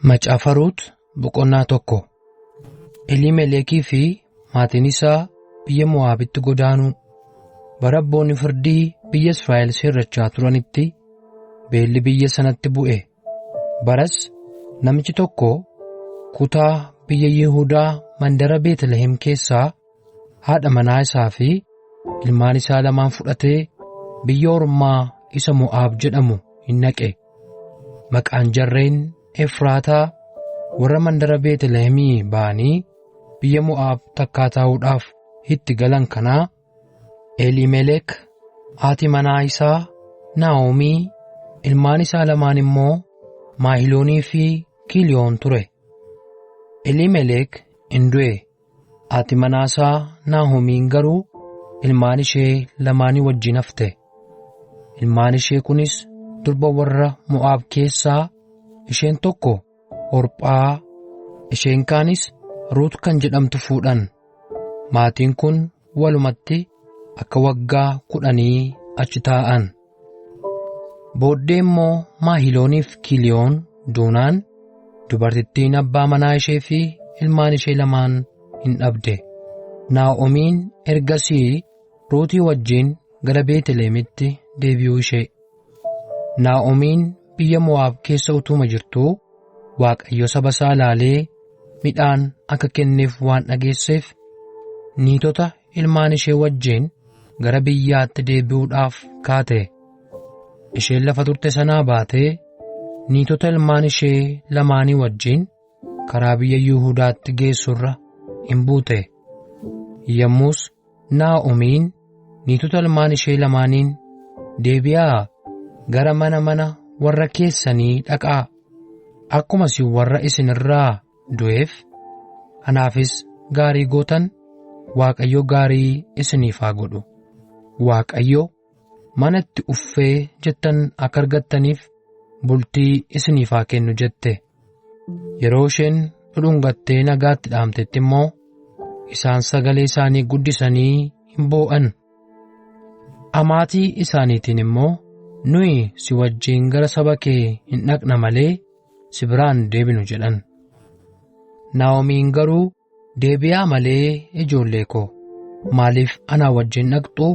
Macaafa Ruut boqonnaa 1. Eliimelekii fi maatiin isaa biyya Mo'aabitti godaanuu. Bara abboonni firdii biyya Israa'el seerrachaa turanitti beelli biyya sanatti bu'e. Baras namichi tokko kutaa biyya Yihuudaa mandara Beetlehem keessaa haadha manaa isaa fi ilmaan isaa lamaan fudhatee biyya ormaa isa Mo'aab jedhamu hin dhaqe. Maqaan jarreen Efraataa warra mandara Beetlehemii ba'anii biyya Mo'aab takkaa taa'uudhaaf itti galan kanaa Eliimelek, haati manaa isaa Naa'omii, ilmaan isaa lamaan immoo Maahiloonii fi Kiliyoon ture. Eliimelek hin du'e. Haati manaa isaa Naa'omiin garuu ilmaan ishee lamaanii wajjin hafte. Ilmaan ishee kunis durba warra Mo'aab keessaa isheen tokko Orphaa, isheen kaanis Ruut kan jedhamtu fuudhan. Maatiin kun walumatti akka waggaa 10 achi taa'an. Booddee immoo Maahilooniif Kiliyoon duunaan dubartittiin abbaa manaa ishee fi ilmaan ishee lamaan hin dhabde. Naa'omiin ergasii Ruutii wajjin gara Beetlehemitti deebi'uu ishee. Naa'omiin biyya Mo'aab keessa utuma jirtuu Waaqayyo saba isaa ilaalee midhaan akka kenneef waan dhageesseef niitota ilmaan ishee wajjin gara biyyaatti deebi'uudhaaf kaate. Isheen lafa turte sanaa baatee niitota ilmaan ishee lamaanii wajjin karaa biyya Yihuudaatti geessurra hin buute. Yommus Naa'omiin niitota ilmaan ishee lamaaniin deebi'aa gara mana warra keessanii dhaqaa. Akkuma isin warra isin irraa du'eef anaafis gaarii gootan Waaqayyo gaarii isiniif haa godhu. Waaqayyo mana itti uffee jettan akka argattaniif bultii isiniif haa kennu jette. Yeroo isheen dhudhungattee nagaatti dhaamtetti immoo isaan sagalee isaanii guddisanii hin boo'an. Amaatii isaaniitiin immoo nuyi si wajjin gara saba kee hin dhaqna malee si biraan deebinu jedhan. Naa'omiin garuu deebi'aa malee ijoollee koo maaliif anaa wajjin dhaqxuu?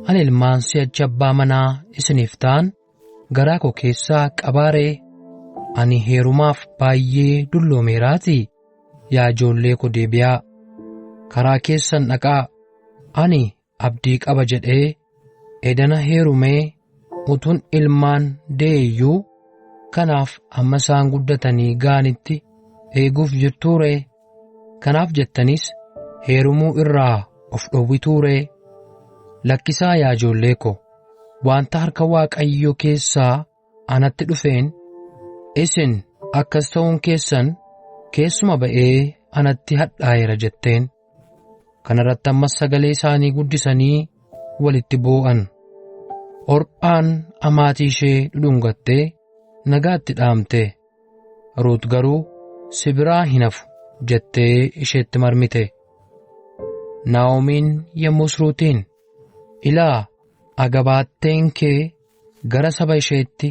Ani ilmaan si'achi abbaa manaa isiniif ta'an garaa koo keessaa qabaaree? Ani heerumaaf baay'ee dulloomeeraatii. Yaa ijoollee koo deebi'aa, karaa keessan dhaqaa. Ani abdii qaba jedhee edana heerumee utuun ilmaan deeyyuu kanaaf amma isaan guddatanii ga'anitti eeguuf jirtuuree? Kanaaf jettanis heerumuu irraa of dhowwituuree? Lakkisaa yaa ijoollee ko, wanta harka Waaqayyo keessaa anatti dhufeen isin akkas ta'uun keessan keessuma ba'ee anatti hadhaa'eera jetteen. Kana irratti ammas sagalee isaanii guddisanii walitti boo'an. Orphaan amaatii ishee dhudhungattee nagaatti dhaamte. Ruut garuu si biraa hin hafu jettee isheetti marmite. Naa'omiin yommus Ruutiin, ilaa agabaatteen kee gara saba isheetti,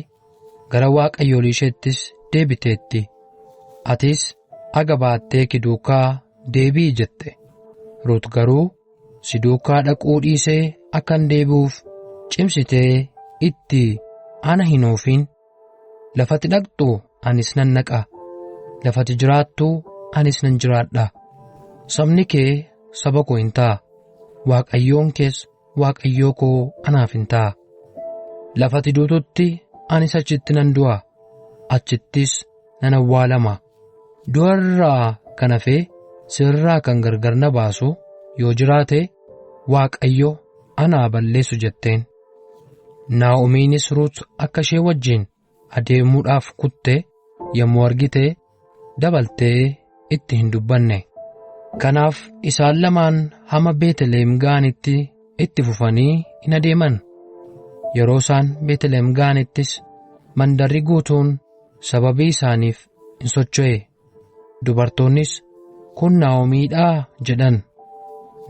gara waaqayyolii isheettis deebiteetti. Atis agabaattee kee duukaa deebi'i jette. Ruut garuu si duukaa dhaquu dhiisee akkan deebi'uuf cimsitee itti ana hin oofin. Lafati dhaqxu anis nan dhaqa, lafati jiraattu anis nan jiraadha. Sabni kee saba koo hin ta'a, Waaqayyoon kees Waaqayyoo koo anaaf hin ta'a. Lafati duututti anis achitti nan du'a, achittis nan awwaalama. Du'a irraa kan hafe sirraa kan gargar na baasu yoo jiraate Waaqayyo anaa balleessu jetteen. Naa'omiinis Ruut akka ishee wajjin adeemuudhaaf kutte yommuu argite dabaltee itti hin dubbanne. Kanaaf isaan lamaan hamma Beetlehem ga'anitti itti fufanii hin adeeman. Yeroo isaan Beetlehem ga'anittis mandarri guutuun sababii isaaniif hin socho'e. Dubartoonnis kun Naa'omiidhaa jedhan.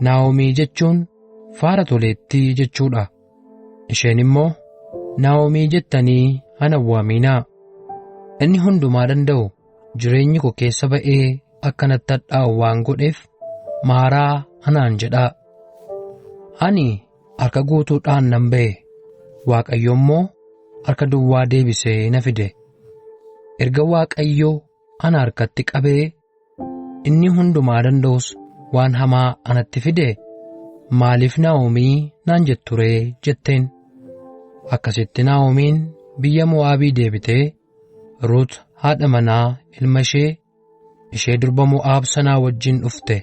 Naa'omii jechuun faara toleettii jechuudha. Isheen immoo Naa'omii jettanii hin waaminaa. Inni hundumaa danda'u jireenyi koo keessa ba'ee akkanatti hadhaa'u waan godheef maaraa anaan jedhaa. Ani harka guutuudhaan nan ba'e, Waaqayyo immoo harka duwwaa deebisee na fide. Erga Waaqayyo ana harkatti qabee inni hundumaa danda'us waan hamaa anatti fide, maaliif Naa'omii naan jettu ree jetteen. Akkasitti Naa'omiin biyya Mo'aabii deebitee Ruut haadha manaa ilma ishee durba Mo'aab sanaa wajjin dhufte.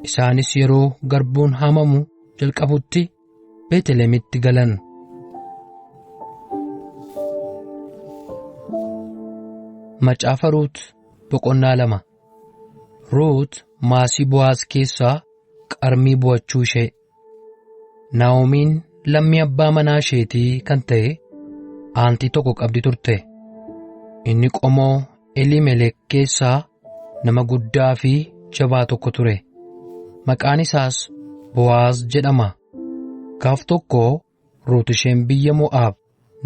Isaanis yeroo garbuun haamamu jalqabutti Beetlihemitti galan. Macaafa Ruut boqonnaa 2. Ruut maasii Bo'aaz keessaa qarmii bu'achuu ishee. Naa'omiin lammii abbaa manaa isheetii kan ta'e aantii tokko qabdi turte. Inni qomoo Eliimelek keessaa nama guddaa fi jabaa tokko ture. Maqaan isaas Bo'aaz jedhama. Gaaf tokko Ruut isheen biyya Mo'aab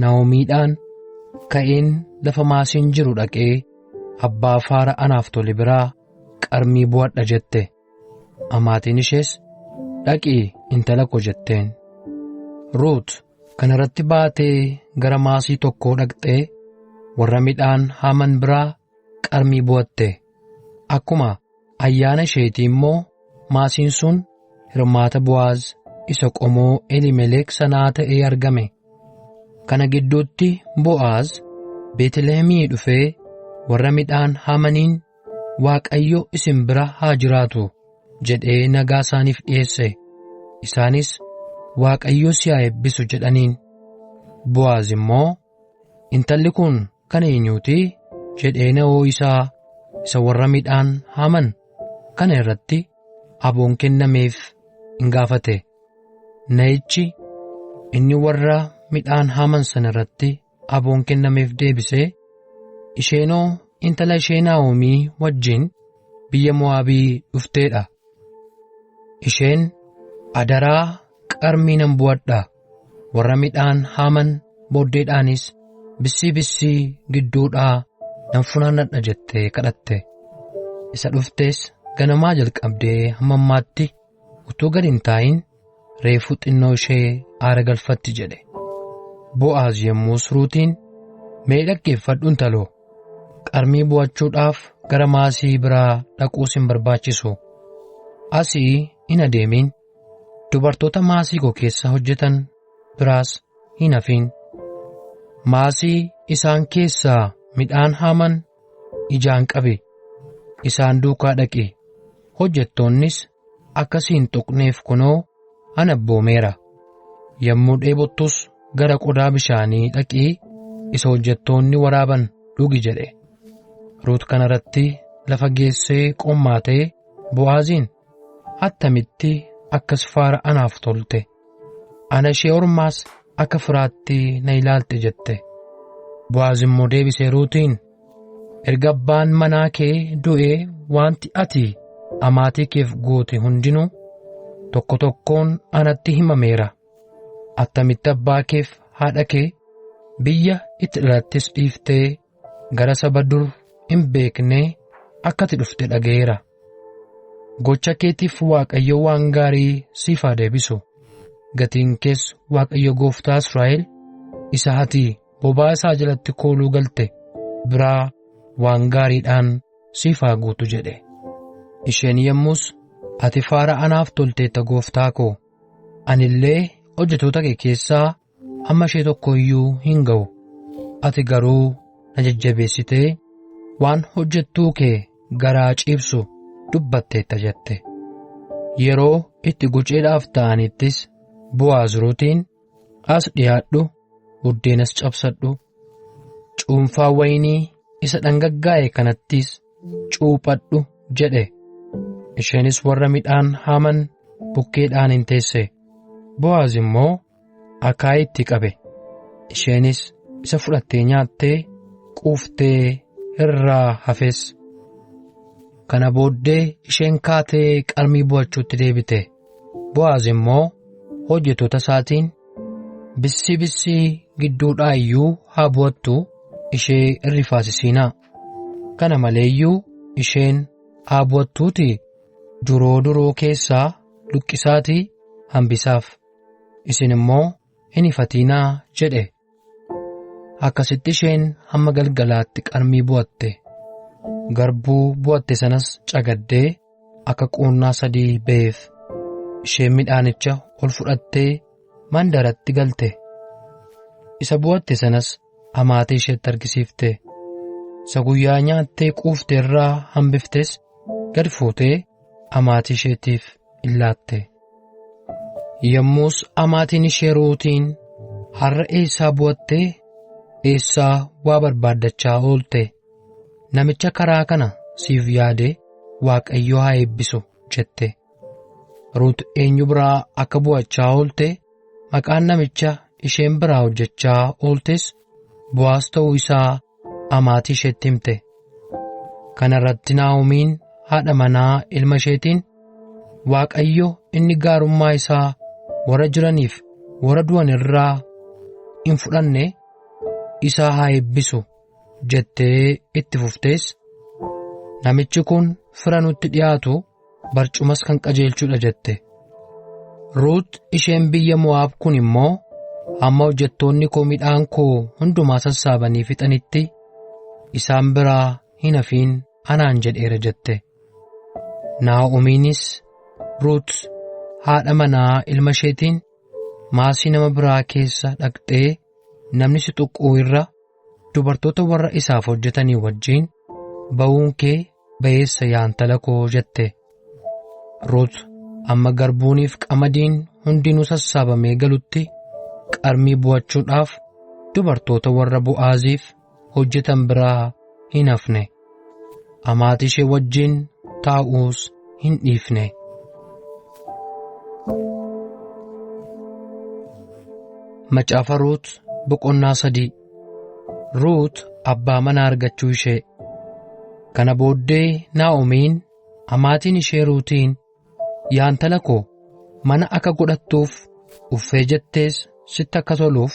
Naa'omiidhaan ka'een lafa maasiin jiru dhaqee abbaa faara anaaf tole biraa qarmii bu'adha jette. Amaatiin ishees dhaqii intala koo jetteen. Ruut kana irratti baatee gara maasii tokkoo dhaqxee warra midhaan haaman biraa qarmii bu'atte. Akkuma ayyaana isheetii immoo maasiin sun hirmaata Bo'aaz isa qomoo Eliimelek sanaa ta'ee argame. Kana gidduutti Bo'aaz Beetlihemii dhufee warra midhaan haamaniin, Waaqayyo isin bira haa jiraatu jedhee nagaa isaaniif dhiyeesse. Isaanis Waaqayyo si haa eebbisu jedhaniin. Bo'aaz immoo, intalli kun kan eenyuutii jedhee na'oo isaa isa warra midhaan haaman kana irratti aboon kennameef in gaafate. Na'ichi inni warra midhaan haaman sana irratti aboon kennameef deebisee, isheenoo intala ishee Naa'omii wajjin biyya Mo'aabii dhufteedha. Isheen adaraa qarmii nan bu'adha, warra midhaan haaman booddeedhaanis bissii gidduudhaa nan funaannadha jettee kadhatte. Isa dhuftees ganamaa jalqabdee hamma ammaatti utuu gad hin taa'in reefuu xinnoo ishee aara galfatti jedhe. Bo'aaz yommus Ruutiin, mee dhaggeeffadhu intaloo, qarmii bu'achuudhaaf gara maasii biraa dhaquus hin barbaachisu. Asii hin adeemin, dubartoota maasii koo keessa hojjetan biraas hin hafin. Maasii isaan keessaa midhaan haaman ijaan qabi, isaan duukaa dhaqi. Hojjettoonnis akkasii hin tuqneef kunoo ana abboomeera. Yommuu dheebottus gara qodaa bishaanii dhaqii isa hojjettoonni waraaban dhugi jedhe. Ruut kana irratti lafa geessee qommaatee Bo'aaziin, attamitti akkas faara anaaf tolte, ana ishee ormaas akka firaatti na ilaalte jette. Bo'aaz immoo deebisee Ruutiin, erga abbaan manaa kee du'ee wanti ati amaatii keef goote hundinuu tokko tokkoon anatti himameera. Attamitti abbaa keef haadha kee biyya itti dhalattis dhiiftee gara saba dur hin beeknee akkati dhufte dhaga'eera. Gocha keetiif Waaqayyo waan gaarii siif haa deebisu. Gatiin kees Waaqayyo Gooftaa Israa'el isa ati bobaa isaa jalatti kooluu galte biraa waan gaariidhaan siif haa guutu jedhe. Isheen yommus, ati faara anaaf tolteetta gooftaa koo, ani illee hojjettoota kee keessaa hamma ishee tokko iyyuu hin ga'u. Ati garuu na jajjabeessitee waan hojjettuu kee garaa ciibsu dubbatteetta jette. Yeroo itti guceedhaaf ta'anittis Bo'aaz Ruutiin, as dhiyaadhu, buddeenas cabsadhu, cuunfaa wayinii isa dhangaggaa'e kanattis cuuphathu jedhe. Isheenis warra midhaan haaman bukkeedhaan hin teesse. Bo'aaz immoo akaayii itti qabe. Isheenis isa fudhattee nyaattee quuftee irraa hafes. Kana booddee isheen kaatee qarmii bu'achuutti deebite. Bo'aaz immoo hojjettoota isaatiin, bissii gidduudhaa iyyuu haa bu'attu, ishee irrifaasisiinaa. Kana maleeyyuu isheen haa bu'attuutii duroo keessaa luqqisaatii hambisaaf. Isin immoo hin ifatinaa jedhe. Akkasitti isheen hamma galgalaatti qarmii bu'atte. Garbuu bu'atte sanas cagaddee akka quunnaa 3 ba'eef. Isheen midhaanicha ol fudhattee mandaratti galte. Isa bu'atte sanas amaatii isheetti argisiifte. Isa guyyaa nyaattee quufte irraa hambiftes gad fuutee amaatii isheetiif illaatte. Yommus amaatiin ishee Ruutiin har'a eessaa bu'attee eessaa waa barbaaddachaa oolte? Namicha karaa kana siif yaade Waaqayyo haa eebbisu jette. Ruut eenyu biraa akka bu'achaa oolte maqaan namicha isheen biraa hojjechaa ooltes Bo'aaz ta'uu isaa amaatii isheetti himte. Kana irratti Naa'omiin haadha manaa ilma isheetiin Waaqayyo inni gaarummaa isaa warra jiraniif warra du'an irraa hin fudhanne isaa haa eebbisu jettee itti fuftees, namichi kun fira nutti dhiyaatu barcumas kan qajeelchudha jette. Ruut isheen biyya Mo'aab kun immoo hamma hojjettoonni koo midhaan koo hundumaa sassaabanii fixanitti isaan biraa hin hafiin anaan jedheera jette. Naa'omiinis Ruut haadha manaa ilma isheetiin maasii nama biraa keessa dhaqxee namni si tuquu irra dubartoota warra isaaf hojjetanii wajjin ba'uun kee ba'eessa yaa intala koo jette. Ruut amma garbuuniif qamadiin hundinuu sassaabamee galutti qarmii bu'achuudhaaf dubartoota warra Bo'aaziif hojjetan biraa hin hafne. Amaatii ishee wajjin taa'uus hin dhiifne. Macaafa Ruut boqonnaa 3. Ruut abbaa manaa argachuu ishee. Kana booddee Naa'omiin amaatiin ishee Ruutiin, yaa intala koo mana akka godhattuuf uffee jettees sitti akka toluuf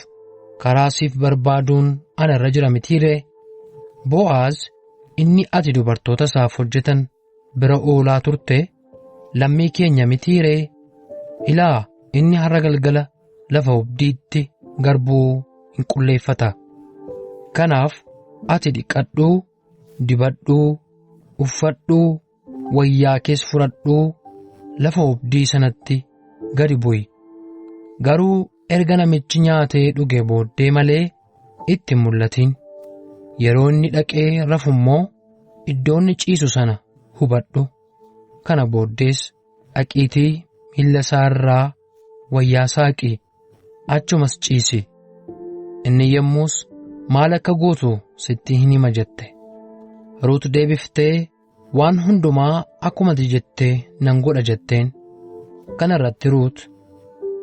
karaa siif barbaaduun ana irra jira mitiiree? Bo'aaz inni ati dubartoota isaaf hojjetan bira oolaa turte lammii keenya mitiiree? Ilaa inni har'a galgala lafa obdiitti garbuu hin qulleeffata. Kanaaf ati dhiqadhuu, dibadhuu, uffadhuu, wayyaa kees fudhadhuu lafa obdii sanatti gadi bu'i. Garuu erga namichi nyaatee dhuge booddee malee itti mul'atin. Yeroo inni dhaqee rafu immoo iddoo inni ciisu sana hubadhu. Kana booddees dhaqiitii miilla isaa irraa wayyaa saaqi, achumas ciisi. Inni yommus maal akka gootu sitti hin hima jette. Ruut deebiftee waan hundumaa akkuma ati jettee nan godha jetteen. Kana irratti Ruut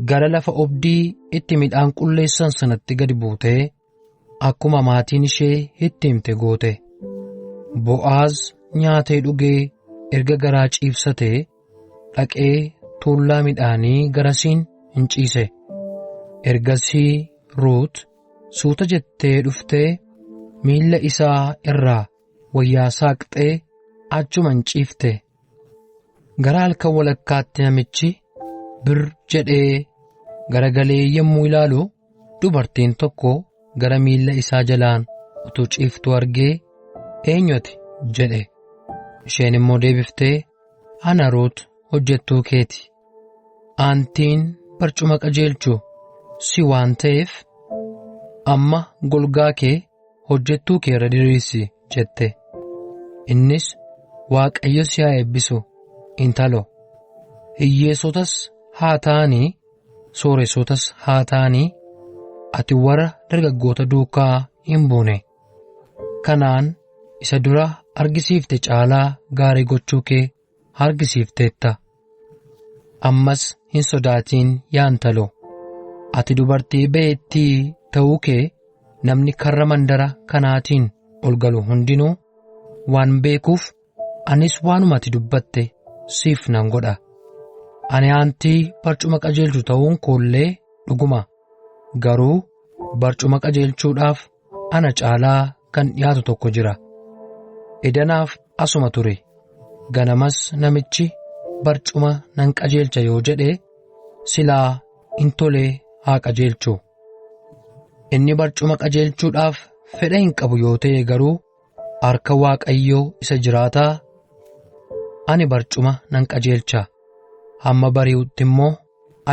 gara lafa obdii itti midhaan qulleessan sanatti gadi buutee akkuma maatiin ishee itti himte goote. Bo'aaz nyaatee dhugee erga garaa ciibsatee dhaqee tuullaa midhaanii garasiin hin ciise. Ergasii Ruut suuta jettee dhuftee miilla isaa irraa wayyaa saaqxee achuma hin ciifte. Gara halkan walakkaatti namichi bir jedhee garagalee yommuu ilaalu dubartiin tokko gara miilla isaa jalaan utuu ciiftuu argee, eenyu ati jedhe. Isheen immoo deebiftee, ana Ruut hojjettuu keeti. Aantiin barcuma qajeelchu si waan ta'eef amma golgaa kee hojjettuu kee irra diriirsi jette. Innis, Waaqayyo si haa eebbisu intalo. Hiyyeessotas haa ta'anii sooressotas haa ta'anii ati warra dargaggoota duukaa hin buune. Kanaan isa dura argisiifte caalaa gaarii gochuu kee argisiifteetta. Ammas hin sodaatin yaa intalo. Ati dubartii beettii ta'uu kee namni karra mandara kanaatiin ol galu hundinuu waan beekuuf anis waanuma ati dubbatte siif nan godha. Ani aantii barcuma qajeelchu ta'uun koollee dhuguma. Garuu barcuma qajeelchuudhaaf ana caalaa kan dhiyaatu tokko jira. edanaaf asuma ture. Ganamas namichi barcuma nan qajeelcha yoo jedhe silaa in tolee haa qajeelchu. Inni barcuma qajeelchuudhaaf fedha hin qabu yoo ta'e garuu harka Waaqayyoo isa jiraataa ani barcuma nan qajeelcha hamma bari'utti immoo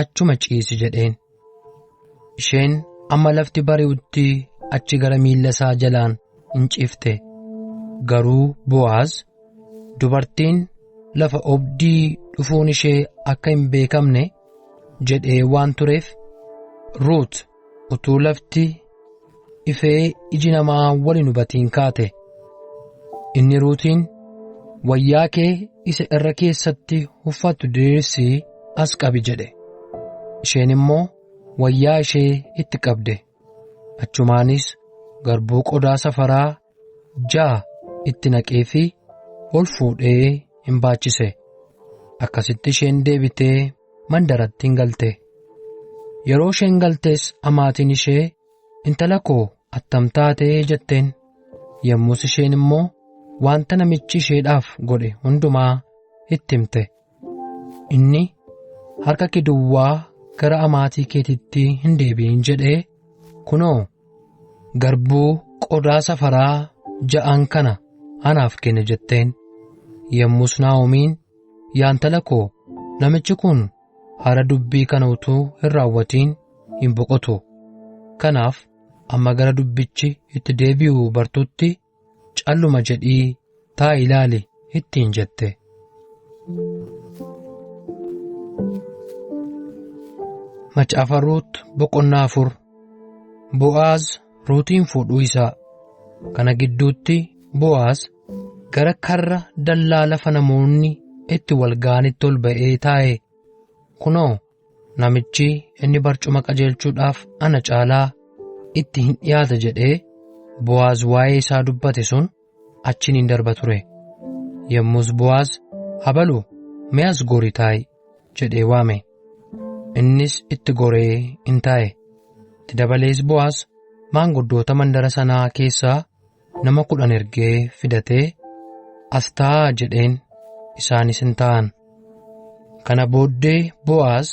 achuma ciisi jedheen. Isheen amma lafti bari'utti achi gara miilla isaa jalaan in ciifte. Garuu Bo'aaz dubartiin lafa obdii dhufuun ishee akka hin beekamne jedhee waan tureef Ruut utuu lafti ifee iji namaa wal hin hubatiin kaate. Inni Ruutiin wayyaa kee isa irra keessatti uffattu diriirsii as qabi jedhe. Isheen immoo wayyaa ishee itti qabde. Achumaanis garbuu qodaa safaraa 6 itti naqee fi ol fuudhee hin baachise. Akkasitti isheen deebitee mandaratti hin galte. Yeroo isheen galtees amaatiin ishee intala koo attam taatee jetteen. Yommus isheen immoo wanta namichi isheedhaaf godhe hundumaa itti himte. Inni harka kee duwwaa gara amaatii keetitti hin deebi'in jedhee kunoo garbuu qodaa safaraa 6 kana anaaf kenne jetteen. Yommus Naa'omiin yaa intala koo namichi kun hara dubbii kana utuu hin raawwatiin hin boqotu. Kanaaf amma gara dubbichi itti deebi'u bartuutti calluma jedhii taa ilaali ittiin jette. Macaafa Ruut boqonnaa 4. Bo'aaz Ruutiin fuudhuu isaa. Kana gidduutti Bo'aaz gara karra dallaa lafa namoonni itti wal ga'anitti ol ba'ee taa'e. Kunoo namichi inni barcuma qajeelchuudhaaf ana caalaa itti hin dhiyaata jedhee Bo'aaz waa'ee isaa dubbate sun achiin hin darba ture. Yommus Bo'aaz habaluu mee as gorii taa'i jedhee waame. Innis itti goree in taa'e. Itti dabalees Bo'aaz maanguddoota mandara sanaa keessaa nama 10 ergee fidatee as taa'aa jedheen. Isaanis in taa'an. Kana booddee Bo'aaz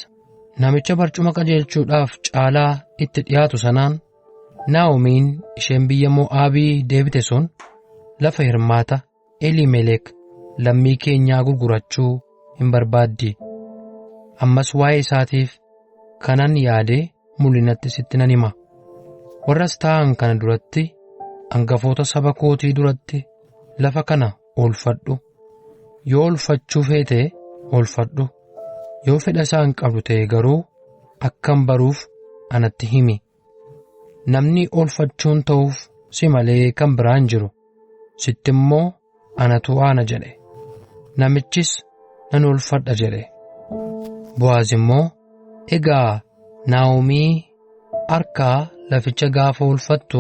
namicha barcuma qajeelchuudhaaf caalaa itti dhiyaatu sanaan Naa'omiin isheen biyya Mo'aabii deebite sun lafa hirmaata Eliimelek lammii keenyaa gurgurachuu hin barbaaddi. Ammas waa'ee isaatiif kanan yaadee mul'inatti sitti nan hima. Warras taa'an kana duratti hangafoota saba kootii duratti lafa kana oolfadhu. Yoo oolfachuu feete oolfadhu. Yoo fedha isaa hin qabdu ta'e garuu akkan baruuf anatti himi. Namni oolfachuun ta'uuf si malee kan biraan jiru. Sitti immoo anatu aana jedhe. Namichis nan oolfadha jedhe. Bo'aaz immoo egaa Naa'omii harkaa laficha gaafa oolfattu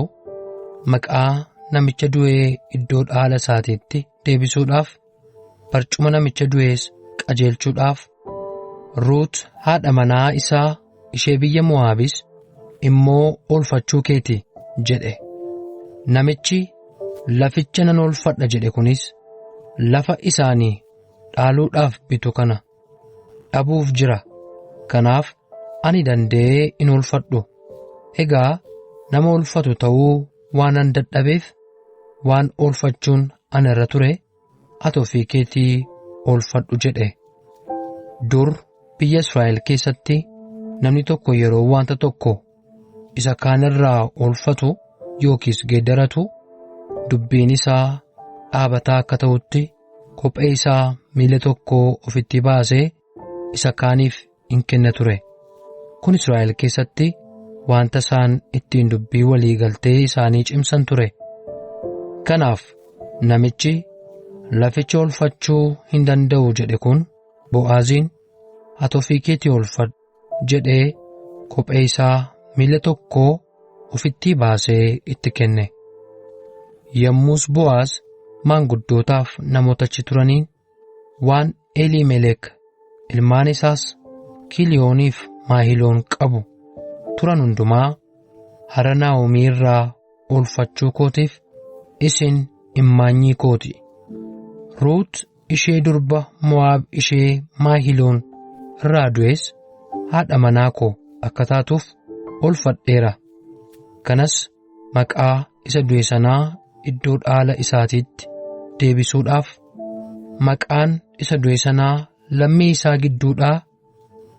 maqaa namicha du'ee iddoo dhaala isaatiitti deebisuudhaaf barcuma namicha du'ees qajeelchuudhaaf Ruut haadha manaa isaa ishee biyya Mo'aabis immoo oolfachuu keeti jedhe. Namichi laficha nan oolfadha jedhe kunis lafa isaanii dhaaluudhaaf bitu kana dhabuuf jira. Kanaaf ani danda'ee in oolfadhu. Egaa nama oolfatu ta'uu waan an dadhabeef waan oolfachuun ana irra ture ati ofii keetii oolfadhu jedhe. Dur biyya Israa'el keessatti namni tokko yeroo wanta tokko isa kaan irraa oolfatu yookiis geeddaratu dubbiin isaa dhaabataa akka ta'utti kophee isaa miila tokko ofitti baasee isa kaaniif in kenna ture. Kun Israa'el keessatti wanta isaan ittiin dubbii walii galtee isaanii cimsan ture. Kanaaf namichi laficha oolfachuu hin danda'u jedhe kun Bo'aaziin ati ofii keetii oolfadhu jedhee kophee isaa miila tokko ofitti baasee itti kenne. Yommus Bo'aaz maanguddootaaf namoota achi turaniin waan Eliimelek ilmaan isaas Kiliyooniif Maahiloon qabu turan hundumaa hara Naa'omii irraa oolfachuu kootiif isin immaanyii kooti Ruut ishee durba Mo'aab ishee Maahiloon irraa du'es haadha manaa koo akka taatuuf olfadheera. Kanas maqaa isa du'e sanaa iddoo dhaala isaatiitti deebisuudhaaf, maqaan isa du'e sanaa lammii isaa gidduudhaa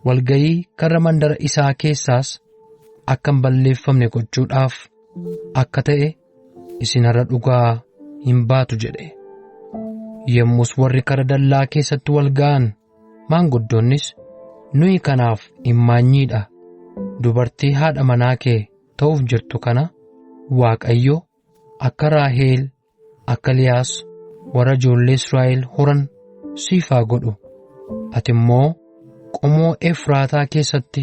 walgayii karra mandara isaa keessaas akka hin balleeffamne gochuudhaaf akka ta'e isin har'a dhugaa hin baatu jedhe. Yommus warri kara dallaa keessatti wal ga'an maanguddoonnis, nuyi kanaaf immaanyiidha. Dubartii haadha manaa kee ta'uuf jirtu kana Waaqayyo akka Raaheel, akka Liyaas warra ijoollee Israa'el horan siif haa godhu. Ati immoo qomoo Efraataa keessatti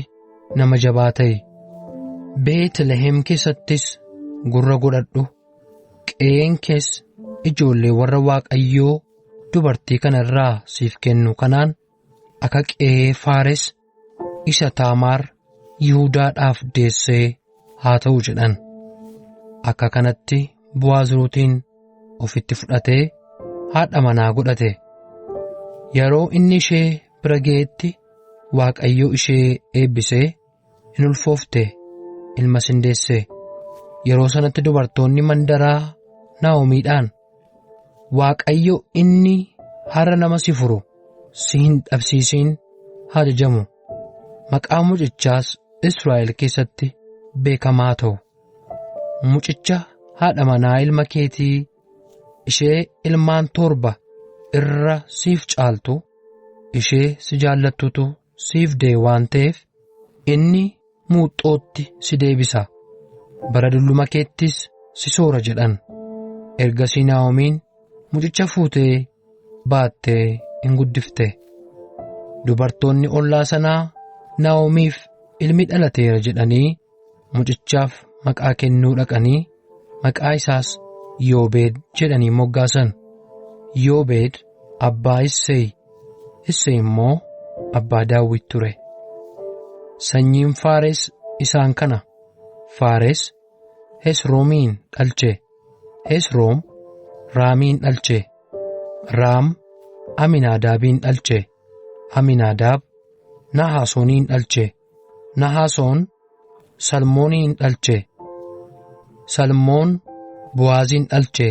nama jabaa ta'i. Beetlehem keessattis gurra godhadhu. Qe'een kees ijoollee warra Waaqayyoo dubartii kana irraa siif kennu kanaan akka qe'ee Faares isa Taamaar Yihuudaadhaaf deessee haa ta'u jedhan. Akka kanatti Bo'aaz Ruutin ofitti fudhatee haadha manaa godhate. Yeroo inni ishee bira ga'etti Waaqayyo ishee eebbisee in ulfoofte, ilmas in deesse. Yeroo sanatti dubartoonni mandaraa Naa'omiidhaan, Waaqayyo inni har'a nama si furu si hin dhabsiisin haa jajamu. Maqaa mucichaas Israa'el keessatti beekamaa ta'u. Mucicha haadha manaa ilma keetii ishee ilmaan 7 irra siif caaltu, ishee si jaallattutu siif de'e waan ta'eef inni muuxxootti si deebisa. Bara dulluma keettis si soora jedhan. Ergasii Naa'omiin mucicha fuutee baattee in guddifte. Dubartoonni ollaa sanaa Naa'omiif ilmi dhalateera jedhanii mucichaaf maqaa kennuu dhaqanii maqaa isaas Yoobeed jedhanii moggaasan. Yoobeed abbaa Isseey, Isseey immoo abbaa Daawit ture. Sanyiin Faares isaan kana. Faares Hesroomiin dhalche. Hesroom Raamiin dhalche. Raam Aminaadaabiin dhalche. Aminaadaab Nahaasooniin dhalche. Nahaasoon Salmooniin dhalche. Salmoon Bo'aaziin dhalche.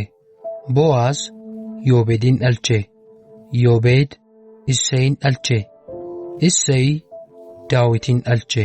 Bo'aaz Yoobeedin dhalche. Yoobeed Isseeyin dhalche. Isseey Daawitin dhalche.